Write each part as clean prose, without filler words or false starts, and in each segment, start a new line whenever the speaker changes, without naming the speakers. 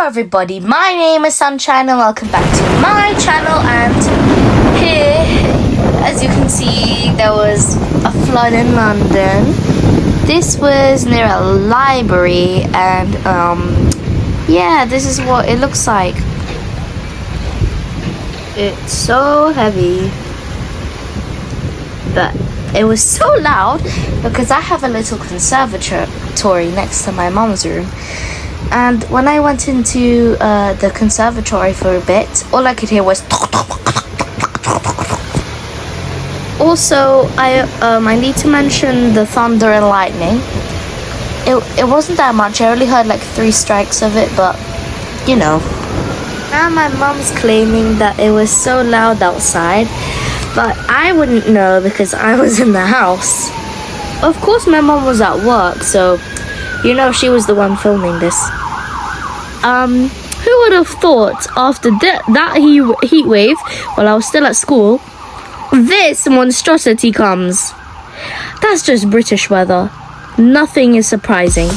Hello everybody, my name is Sunshine and welcome back to my channel. And here, as you can see, there was a flood in London. This was near a library and yeah, this is what it looks like. It's so heavy, but it was so loud because I have a little conservatory next to my mom's room. And when I went into the conservatory for a bit, all I could hear was. Also, I need to mention the thunder and lightning. It wasn't that much. I only heard like 3 strikes of it, but you know. Now my mom's claiming that it was so loud outside, but I wouldn't know because I was in the house. Of course, my mom was at work, so you know she was the one filming this. Who would have thought after that heat wave, while I was still at school, this monstrosity comes? That's just British weather. Nothing is surprising.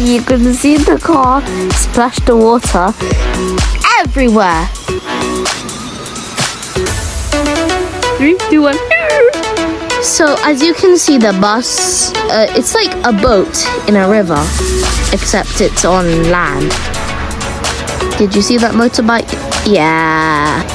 You can see the car splash the water everywhere. 3, 2, 1. So as you can see, the bus, it's like a boat in a river, except it's on land. Did you see that motorbike? Yeah.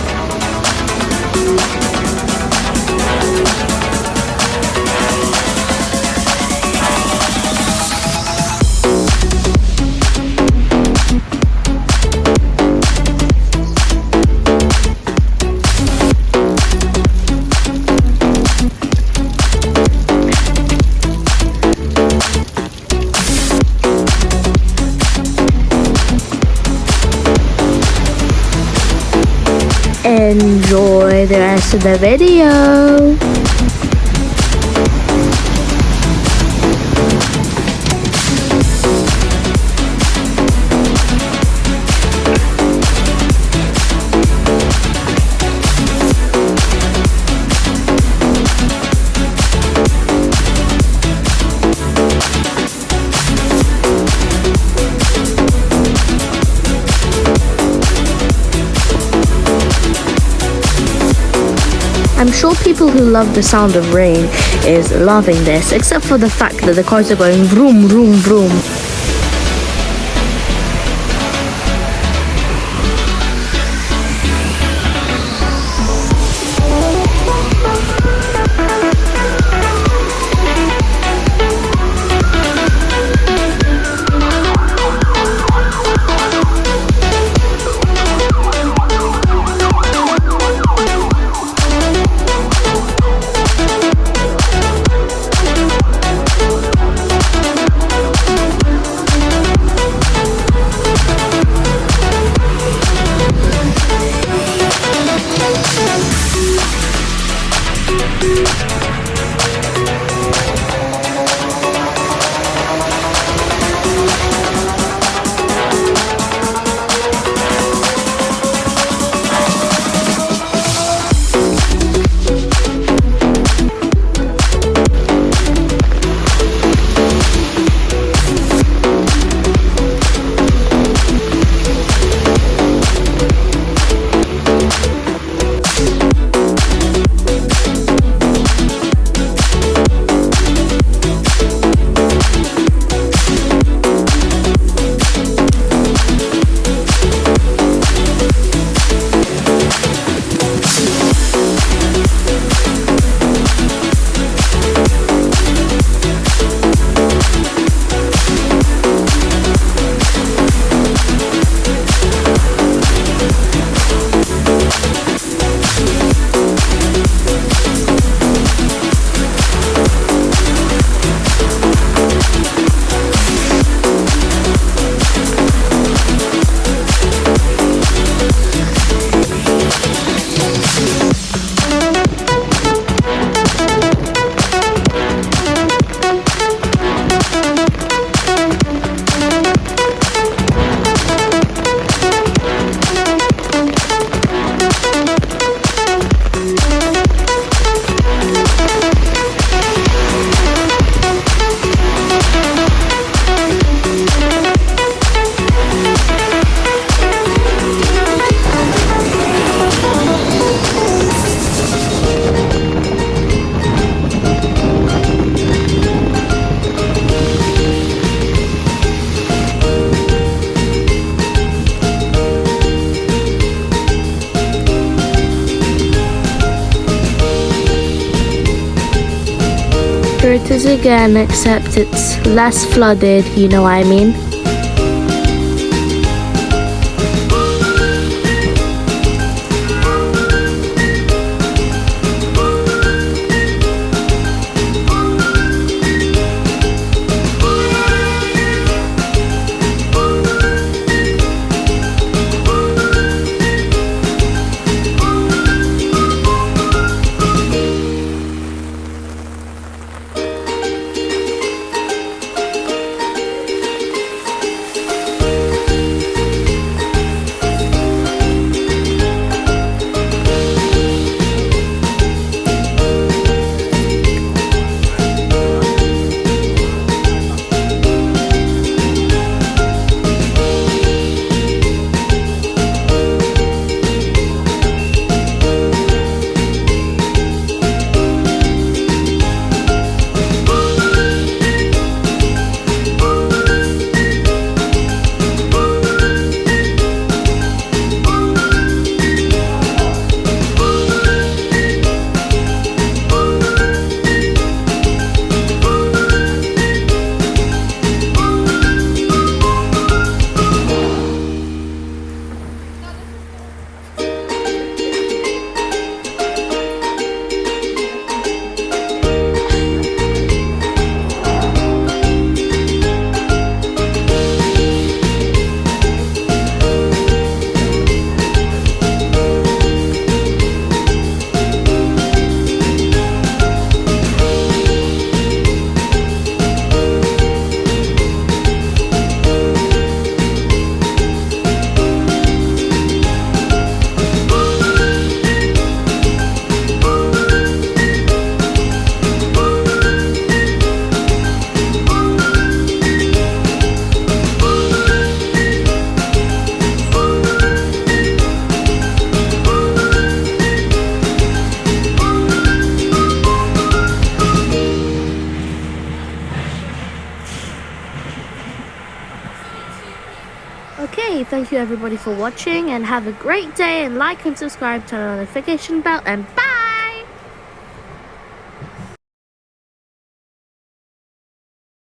Enjoy the rest of the video. I'm sure people who love the sound of rain is loving this, except for the fact that the cars are going vroom, vroom, vroom. here it is again, except it's less flooded, you know what I mean. Okay, thank you everybody for watching, and have a great day, and like and subscribe, turn on the notification bell, and bye!